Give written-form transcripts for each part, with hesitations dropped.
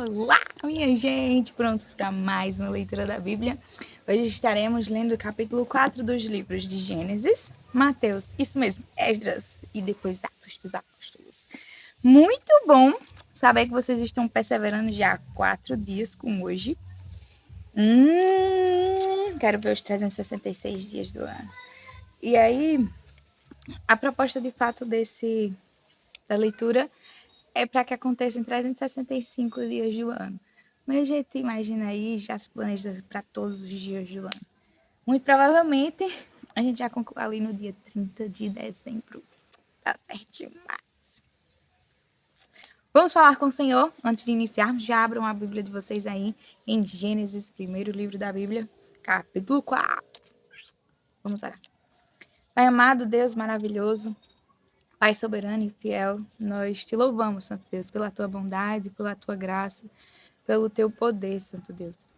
Olá, minha gente! Prontos para mais uma leitura da Bíblia? Hoje estaremos lendo o capítulo 4 dos livros de Gênesis, Mateus, isso mesmo, Esdras e depois Atos dos Apóstolos. Muito bom saber que vocês estão perseverando já há 4 dias com hoje. Quero ver os 366 dias do ano. E aí, a proposta de fato da leitura é para que aconteça em 365 dias do ano. Mas a gente imagina aí, já se planeja para todos os dias do ano. Muito provavelmente, a gente já conclui ali no dia 30 de dezembro. Tá certo demais. Vamos falar com o Senhor antes de iniciarmos. Já abram a Bíblia de vocês aí em Gênesis, primeiro livro da Bíblia, capítulo 4. Vamos orar. Pai amado, Deus maravilhoso, Pai soberano e fiel, nós te louvamos, Santo Deus, pela tua bondade, pela tua graça, pelo teu poder, Santo Deus.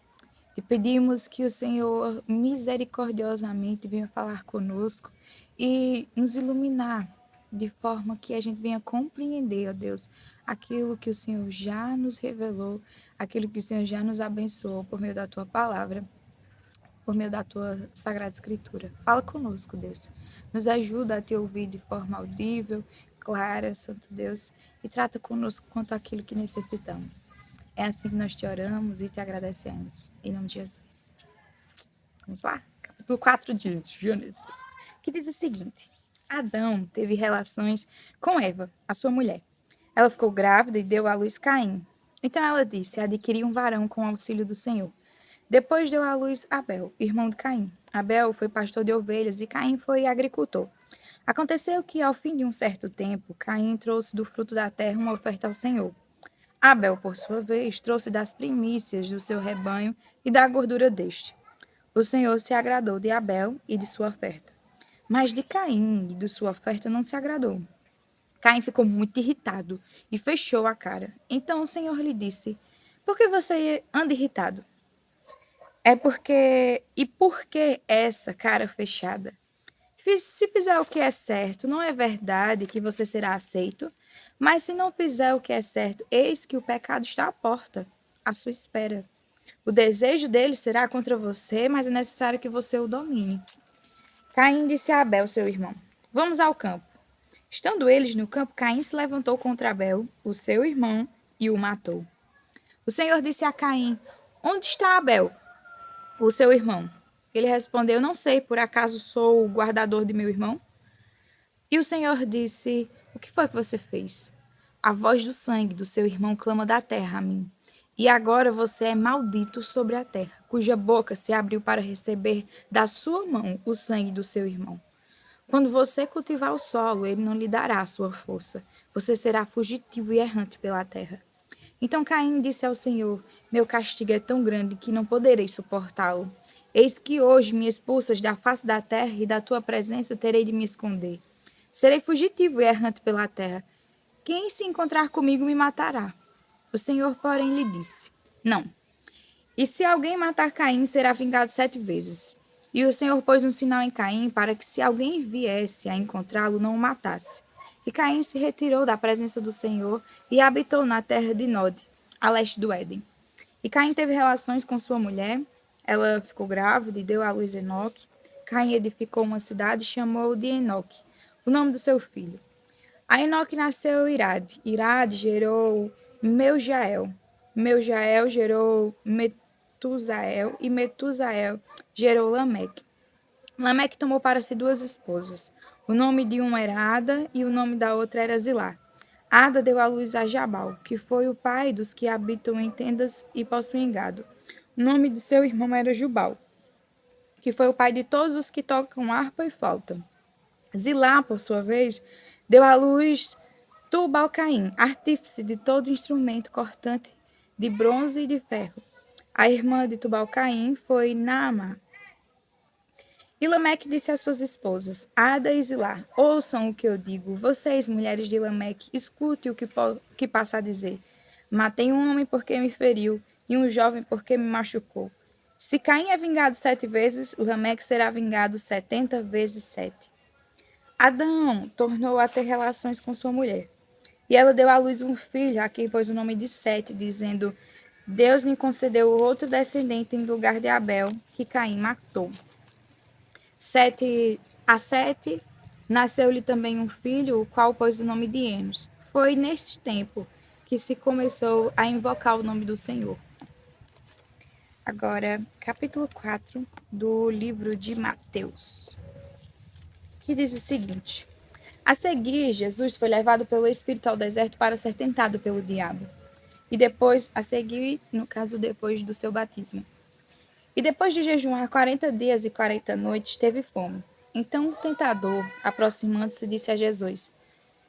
Te pedimos que o Senhor misericordiosamente venha falar conosco e nos iluminar de forma que a gente venha compreender, ó Deus, aquilo que o Senhor já nos revelou, aquilo que o Senhor já nos abençoou por meio da tua palavra, por meio da tua Sagrada Escritura. Fala conosco, Deus. Nos ajuda a te ouvir de forma audível, clara, Santo Deus, e trata conosco quanto aquilo que necessitamos. É assim que nós te oramos e te agradecemos. Em nome de Jesus. Vamos lá? Capítulo 4 de Gênesis, que diz o seguinte: Adão teve relações com Eva, a sua mulher. Ela ficou grávida e deu à luz Caim. Então ela disse: adquiri um varão com o auxílio do Senhor. Depois deu à luz Abel, irmão de Caim. Abel foi pastor de ovelhas e Caim foi agricultor. Aconteceu que, ao fim de um certo tempo, Caim trouxe do fruto da terra uma oferta ao Senhor. Abel, por sua vez, trouxe das primícias do seu rebanho e da gordura deste. O Senhor se agradou de Abel e de sua oferta, mas de Caim e de sua oferta não se agradou. Caim ficou muito irritado e fechou a cara. Então o Senhor lhe disse: por que você anda irritado? Por que essa cara fechada? Se fizer o que é certo, não é verdade que você será aceito? Mas se não fizer o que é certo, eis que o pecado está à porta, à sua espera. O desejo dele será contra você, mas é necessário que você o domine. Caim disse a Abel, seu irmão: vamos ao campo. Estando eles no campo, Caim se levantou contra Abel, o seu irmão, e o matou. O Senhor disse a Caim: onde está Abel, o seu irmão? Ele respondeu: não sei, por acaso sou o guardador de meu irmão? E o Senhor disse: o que foi que você fez? A voz do sangue do seu irmão clama da terra a mim. E agora você é maldito sobre a terra, cuja boca se abriu para receber da sua mão o sangue do seu irmão. Quando você cultivar o solo, ele não lhe dará a sua força. Você será fugitivo e errante pela terra. Então Caim disse ao Senhor: meu castigo é tão grande que não poderei suportá-lo. Eis que hoje me expulsas da face da terra e da tua presença terei de me esconder. Serei fugitivo e errante pela terra. Quem se encontrar comigo me matará. O Senhor, porém, lhe disse: não. E se alguém matar Caim, será vingado 7 vezes. E o Senhor pôs um sinal em Caim para que, se alguém viesse a encontrá-lo, não o matasse. E Caim se retirou da presença do Senhor e habitou na terra de Nod, a leste do Éden. E Caim teve relações com sua mulher, ela ficou grávida e deu à luz Enoque. Caim edificou uma cidade e chamou-o de Enoque, o nome do seu filho. A Enoque nasceu Irade. Irade gerou Meujael. Meujael gerou Metusael e Metusael gerou Lameque. Lameque tomou para si 2 esposas. O nome de uma era Ada e o nome da outra era Zilá. Ada deu à luz a Jabal, que foi o pai dos que habitam em tendas e possuem gado. O nome de seu irmão era Jubal, que foi o pai de todos os que tocam harpa e flauta. Zilá, por sua vez, deu à luz Tubal-Caim, artífice de todo instrumento cortante de bronze e de ferro. A irmã de Tubal-Caim foi Naamá. E Lameque disse às suas esposas, Ada e Zilá: ouçam o que eu digo. Vocês, mulheres de Lameque, escute o que passa a dizer. Matei um homem porque me feriu, e um jovem porque me machucou. Se Caim é vingado 7 vezes, Lameque será vingado 70 vezes 7. Adão tornou a ter relações com sua mulher. E ela deu à luz um filho, a quem pôs o nome de Sete, dizendo: Deus me concedeu outro descendente em lugar de Abel, que Caim matou. A Sete nasceu-lhe também um filho, o qual pôs o nome de Enos. Foi neste tempo que se começou a invocar o nome do Senhor. Agora, capítulo 4 do livro de Mateus, que diz o seguinte: A seguir, Jesus foi levado pelo Espírito ao deserto para ser tentado pelo diabo. E depois, a seguir, no caso, depois do seu batismo. E depois de jejuar 40 dias e 40 noites, teve fome. Então o tentador, aproximando-se, disse a Jesus: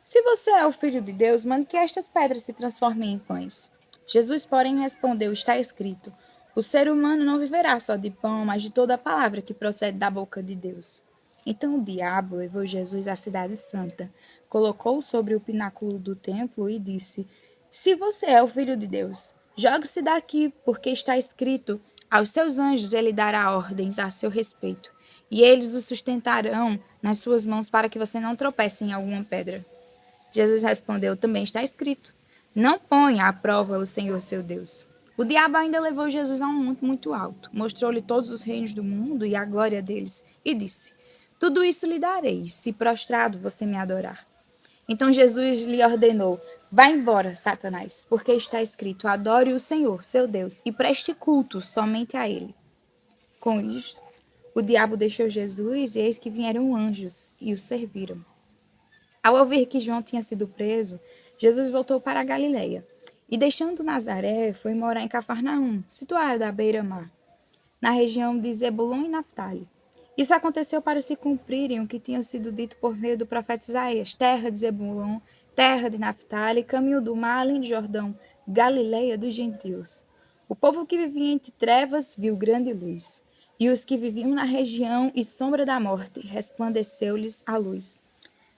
Se você é o Filho de Deus, mande que estas pedras se transformem em pães. Jesus, porém, respondeu: Está escrito: O ser humano não viverá só de pão, mas de toda a palavra que procede da boca de Deus. Então o diabo levou Jesus à cidade santa, colocou-o sobre o pináculo do templo e disse: Se você é o Filho de Deus, jogue-se daqui, porque está escrito: Aos seus anjos ele dará ordens a seu respeito, e eles o sustentarão nas suas mãos para que você não tropece em alguma pedra. Jesus respondeu: Também está escrito: Não ponha à prova o Senhor seu Deus. O diabo ainda levou Jesus a um monte muito alto, mostrou-lhe todos os reinos do mundo e a glória deles, e disse: Tudo isso lhe darei, se prostrado você me adorar. Então Jesus lhe ordenou: Vá embora, Satanás, porque está escrito: Adore o Senhor, seu Deus, e preste culto somente a ele. Com isto, o diabo deixou Jesus, e eis que vieram anjos e o serviram. Ao ouvir que João tinha sido preso, Jesus voltou para a Galileia e, deixando Nazaré, foi morar em Cafarnaum, situada à beira-mar, na região de Zebulon e Naftali. Isso aconteceu para se cumprirem o que tinha sido dito por meio do profeta Isaías: terra de Zebulon, terra de Naftali, caminho do mar além de Jordão, Galileia dos gentios. O povo que vivia entre trevas viu grande luz, e os que viviam na região e sombra da morte, resplandeceu-lhes a luz.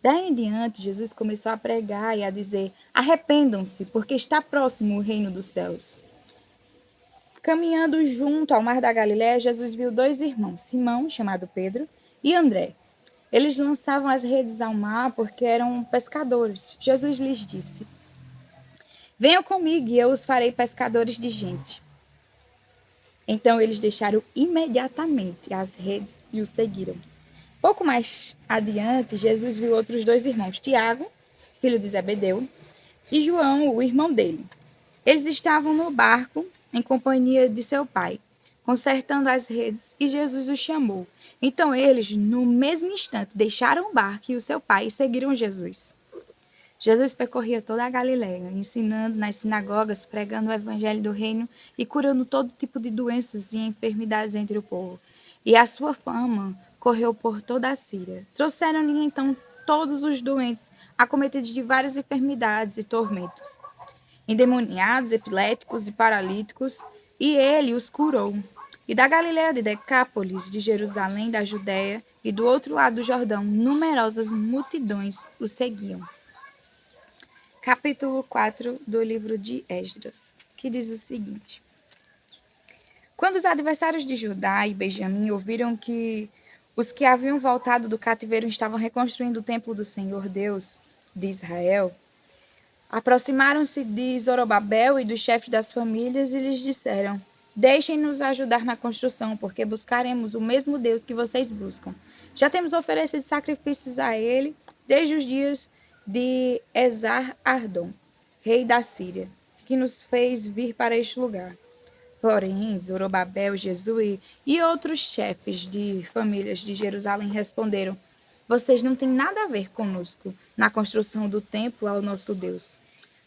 Daí em diante, Jesus começou a pregar e a dizer: Arrependam-se, porque está próximo o reino dos céus. Caminhando junto ao mar da Galiléia, Jesus viu dois irmãos, Simão, chamado Pedro, e André. Eles lançavam as redes ao mar porque eram pescadores. Jesus lhes disse: Venham comigo e eu os farei pescadores de gente. Então eles deixaram imediatamente as redes e o seguiram. Pouco mais adiante, Jesus viu outros dois irmãos, Tiago, filho de Zebedeu, e João, o irmão dele. Eles estavam no barco, em companhia de seu pai, consertando as redes, e Jesus os chamou. Então eles, no mesmo instante, deixaram o barco e o seu pai e seguiram Jesus. Jesus percorria toda a Galiléia, ensinando nas sinagogas, pregando o evangelho do reino e curando todo tipo de doenças e enfermidades entre o povo. E a sua fama correu por toda a Síria. Trouxeram-lhe então todos os doentes, acometidos de várias enfermidades e tormentos, endemoniados, epiléticos e paralíticos, e ele os curou. E da Galiléia de Decápolis, de Jerusalém, da Judéia e do outro lado do Jordão, numerosas multidões o seguiam. Capítulo 4 do livro de Esdras, que diz o seguinte: Quando os adversários de Judá e Benjamim ouviram que os que haviam voltado do cativeiro estavam reconstruindo o templo do Senhor Deus de Israel, aproximaram-se de Zorobabel e dos chefes das famílias e lhes disseram: Deixem-nos ajudar na construção, porque buscaremos o mesmo Deus que vocês buscam. Já temos oferecido sacrifícios a ele desde os dias de Esar-Ardom, rei da Síria, que nos fez vir para este lugar. Porém, Zorobabel, Jesui e outros chefes de famílias de Jerusalém responderam: Vocês não têm nada a ver conosco na construção do templo ao nosso Deus.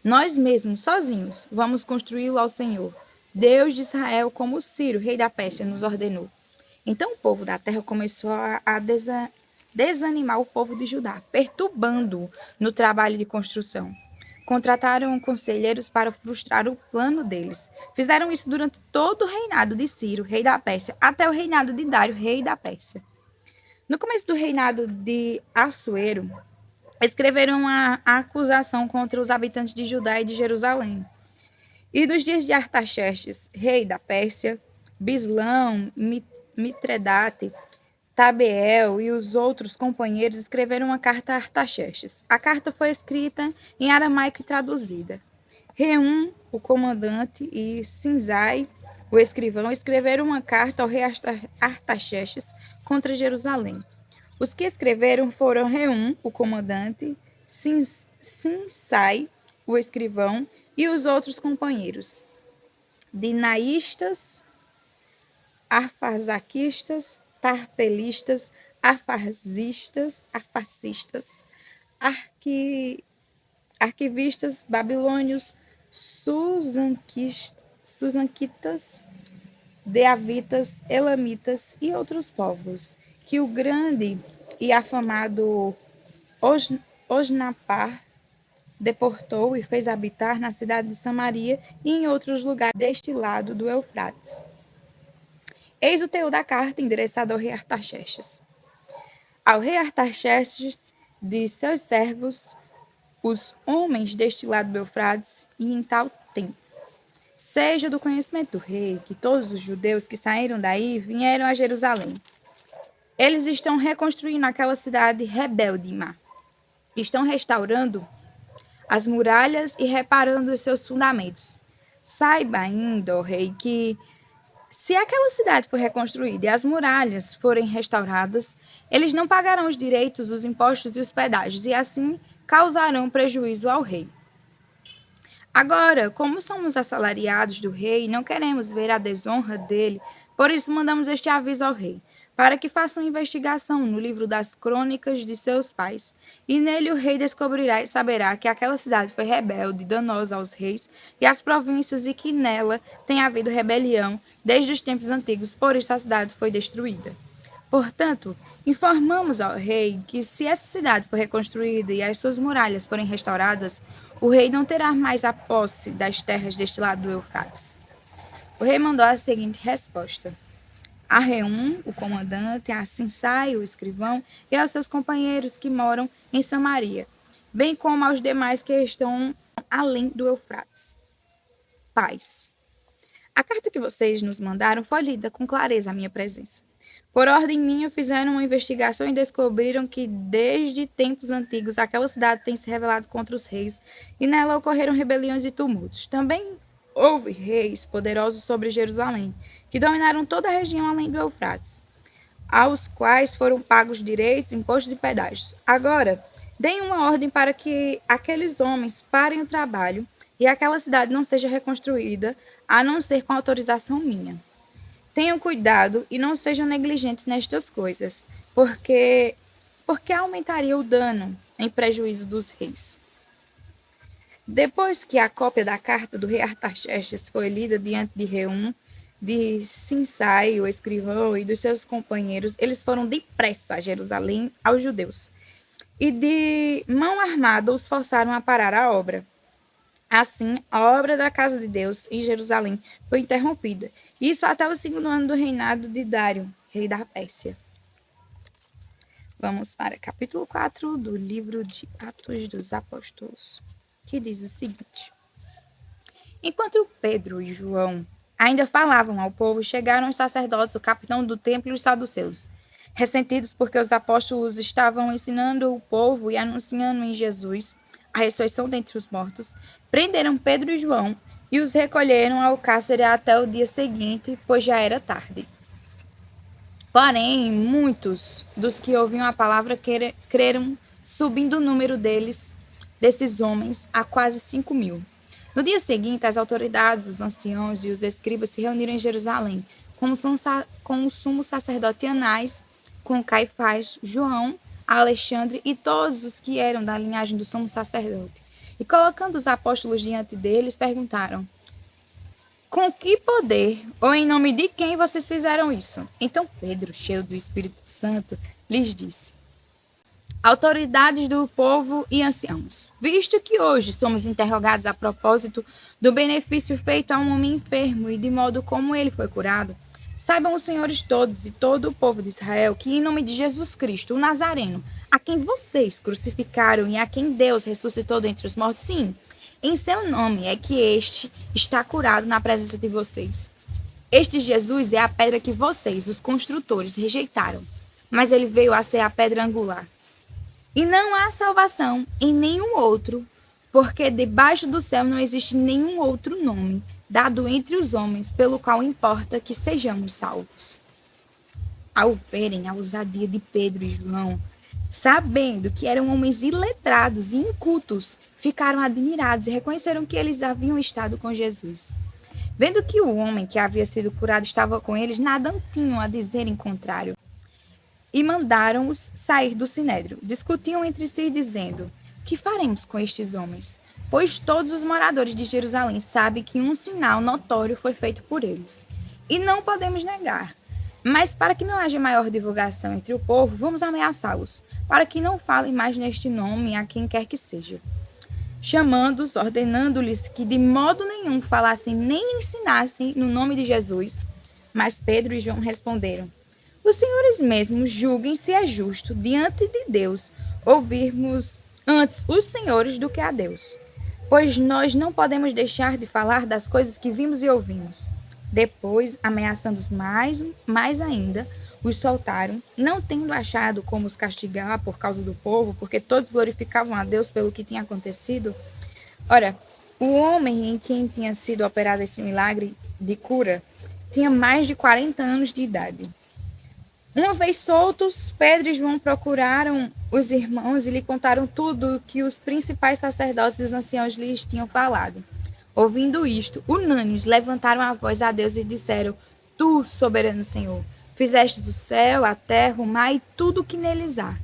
Nós mesmos, sozinhos, vamos construí-lo ao Senhor, Deus de Israel, como Ciro, rei da Pérsia, nos ordenou. Então o povo da terra começou a desanimar o povo de Judá, perturbando-o no trabalho de construção. Contrataram conselheiros para frustrar o plano deles. Fizeram isso durante todo o reinado de Ciro, rei da Pérsia, até o reinado de Dário, rei da Pérsia. No começo do reinado de Assuero, escreveram uma acusação contra os habitantes de Judá e de Jerusalém. E nos dias de Artaxerxes, rei da Pérsia, Bislão, Mitredate, Tabeel e os outros companheiros escreveram uma carta a Artaxerxes. A carta foi escrita em aramaico e traduzida. Reum, o comandante, e Sinzai, o escrivão, escreveram uma carta ao rei Artaxerxes contra Jerusalém. Os que escreveram foram Reum, o comandante, Sinsai, o escrivão, e os outros companheiros, dinaístas, arfazaquistas, tarpelistas, arfacistas, arquivistas, babilônios, susanquitas, deavitas, elamitas e outros povos, que o grande e afamado Osnapar deportou e fez habitar na cidade de Samaria e em outros lugares deste lado do Eufrates. Eis o teor da carta endereçada ao rei Artaxerxes. Ao rei Artaxerxes, de seus servos, os homens deste lado do Eufrates, e em tal tempo. Seja do conhecimento do rei que todos os judeus que saíram daí vieram a Jerusalém. Eles estão reconstruindo aquela cidade rebelde, estão restaurando as muralhas e reparando os seus fundamentos. Saiba ainda, ó rei, que se aquela cidade for reconstruída e as muralhas forem restauradas, eles não pagarão os direitos, os impostos e os pedágios, e assim causarão prejuízo ao rei. Agora, como somos assalariados do rei e não queremos ver a desonra dele, por isso mandamos este aviso ao rei, para que faça uma investigação no livro das crônicas de seus pais. E nele o rei descobrirá e saberá que aquela cidade foi rebelde, danosa aos reis e às províncias, e que nela tem havido rebelião desde os tempos antigos, por isso a cidade foi destruída. Portanto, informamos ao rei que se essa cidade for reconstruída e as suas muralhas forem restauradas, o rei não terá mais a posse das terras deste lado do Eufrates. O rei mandou a seguinte resposta: a Reum, o comandante, a Sinsai, o escrivão, e aos seus companheiros que moram em Samaria, bem como aos demais que estão além do Eufrates. Paz. A carta que vocês nos mandaram foi lida com clareza à minha presença. Por ordem minha, fizeram uma investigação e descobriram que, desde tempos antigos, aquela cidade tem se rebelado contra os reis, e nela ocorreram rebeliões e tumultos. Também houve reis poderosos sobre Jerusalém, que dominaram toda a região além do Eufrates, aos quais foram pagos direitos, impostos e pedágios. Agora, deem uma ordem para que aqueles homens parem o trabalho e aquela cidade não seja reconstruída, a não ser com autorização minha. Tenham cuidado e não sejam negligentes nestas coisas, porque aumentaria o dano em prejuízo dos reis. Depois que a cópia da carta do rei Artaxerxes foi lida diante de Reum, de Sinsai, o escrivão, e dos seus companheiros, eles foram depressa a Jerusalém aos judeus, e de mão armada os forçaram a parar a obra. Assim, a obra da casa de Deus em Jerusalém foi interrompida, isso até o 2º ano do reinado de Dário, rei da Pérsia. Vamos para capítulo 4 do livro de Atos dos Apóstolos, que diz o seguinte: enquanto Pedro e João ainda falavam ao povo, chegaram os sacerdotes, o capitão do templo e os saduceus, ressentidos porque os apóstolos estavam ensinando o povo e anunciando em Jesus a ressurreição dentre os mortos, prenderam Pedro e João e os recolheram ao cárcere até o dia seguinte, pois já era tarde. Porém, muitos dos que ouviam a palavra creram, subindo o número desses homens, a quase 5.000. No dia seguinte, as autoridades, os anciãos e os escribas se reuniram em Jerusalém, com o sumo sacerdote Anás, com Caifás, João, Alexandre e todos os que eram da linhagem do sumo sacerdote. E colocando os apóstolos diante deles, perguntaram: com que poder ou em nome de quem vocês fizeram isso? Então Pedro, cheio do Espírito Santo, lhes disse: autoridades do povo e anciãos, visto que hoje somos interrogados a propósito do benefício feito a um homem enfermo e de modo como ele foi curado, saibam os senhores todos e todo o povo de Israel que, em nome de Jesus Cristo, o Nazareno, a quem vocês crucificaram e a quem Deus ressuscitou dentre os mortos, sim, em seu nome é que este está curado na presença de vocês. Este Jesus é a pedra que vocês, os construtores, rejeitaram, mas ele veio a ser a pedra angular. E não há salvação em nenhum outro, porque debaixo do céu não existe nenhum outro nome dado entre os homens pelo qual importa que sejamos salvos. Ao verem a ousadia de Pedro e João, sabendo que eram homens iletrados e incultos, ficaram admirados e reconheceram que eles haviam estado com Jesus. Vendo que o homem que havia sido curado estava com eles, nada tinham a dizer em contrário. E mandaram-os sair do sinédrio. Discutiam entre si, dizendo: que faremos com estes homens? Pois todos os moradores de Jerusalém sabem que um sinal notório foi feito por eles. E não podemos negar. Mas para que não haja maior divulgação entre o povo, vamos ameaçá-los, para que não falem mais neste nome a quem quer que seja. Chamando-os, ordenando-lhes que de modo nenhum falassem nem ensinassem no nome de Jesus. Mas Pedro e João responderam: os senhores mesmos julguem se é justo, diante de Deus, ouvirmos antes os senhores do que a Deus. Pois nós não podemos deixar de falar das coisas que vimos e ouvimos. Depois, ameaçando-os mais ainda, os soltaram, não tendo achado como os castigar por causa do povo, porque todos glorificavam a Deus pelo que tinha acontecido. Ora, o homem em quem tinha sido operado esse milagre de cura tinha mais de 40 anos de idade. Uma vez soltos, Pedro e João procuraram os irmãos e lhe contaram tudo o que os principais sacerdotes e os anciãos lhes tinham falado. Ouvindo isto, unânimes levantaram a voz a Deus e disseram: tu, soberano Senhor, fizestes o céu, a terra, o mar e tudo o que neles há.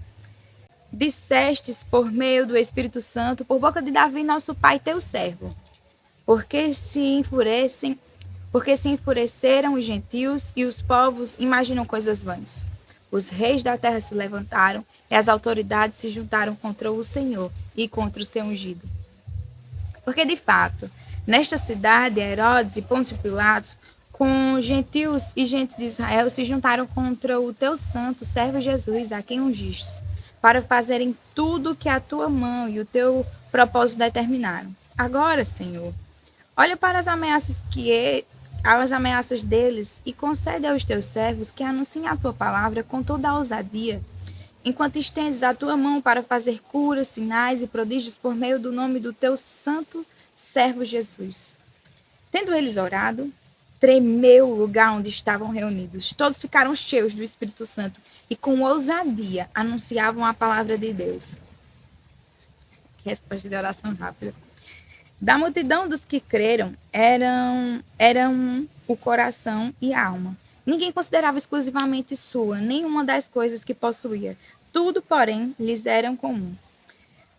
Dissestes por meio do Espírito Santo, por boca de Davi, nosso pai, teu servo. Porque se enfureceram os gentios e os povos imaginam coisas vãs. Os reis da terra se levantaram e as autoridades se juntaram contra o Senhor e contra o seu ungido. Porque, de fato, nesta cidade, Herodes e Pôncio Pilatos, com gentios e gente de Israel, se juntaram contra o teu santo servo Jesus, a quem ungistes, para fazerem tudo o que a tua mão e o teu propósito determinaram. Agora, Senhor, olha para as ameaças deles e concede aos teus servos que anunciem a tua palavra com toda a ousadia, enquanto estendes a tua mão para fazer curas, sinais e prodígios por meio do nome do teu santo servo Jesus. Tendo eles orado, tremeu o lugar onde estavam reunidos. Todos ficaram cheios do Espírito Santo e com ousadia anunciavam a palavra de Deus. Que resposta de oração rápida. Da multidão dos que creram, eram o coração e a alma. Ninguém considerava exclusivamente sua nenhuma das coisas que possuía. Tudo, porém, lhes era comum.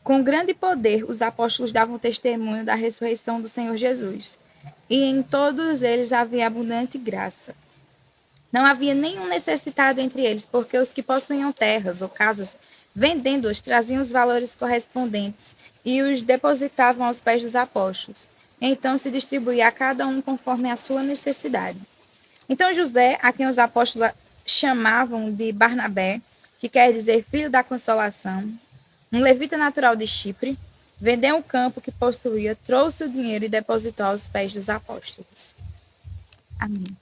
Com grande poder, os apóstolos davam testemunho da ressurreição do Senhor Jesus. E em todos eles havia abundante graça. Não havia nenhum necessitado entre eles, porque os que possuíam terras ou casas, vendendo-as, traziam os valores correspondentes e os depositavam aos pés dos apóstolos. Então se distribuía a cada um conforme a sua necessidade. Então José, a quem os apóstolos chamavam de Barnabé, que quer dizer filho da consolação, um levita natural de Chipre, vendeu o campo que possuía, trouxe o dinheiro e depositou aos pés dos apóstolos. Amém.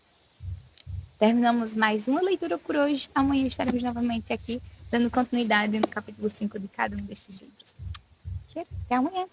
Terminamos mais uma leitura por hoje. Amanhã estaremos novamente aqui, dando continuidade no capítulo 5 de cada um desses livros. Até amanhã.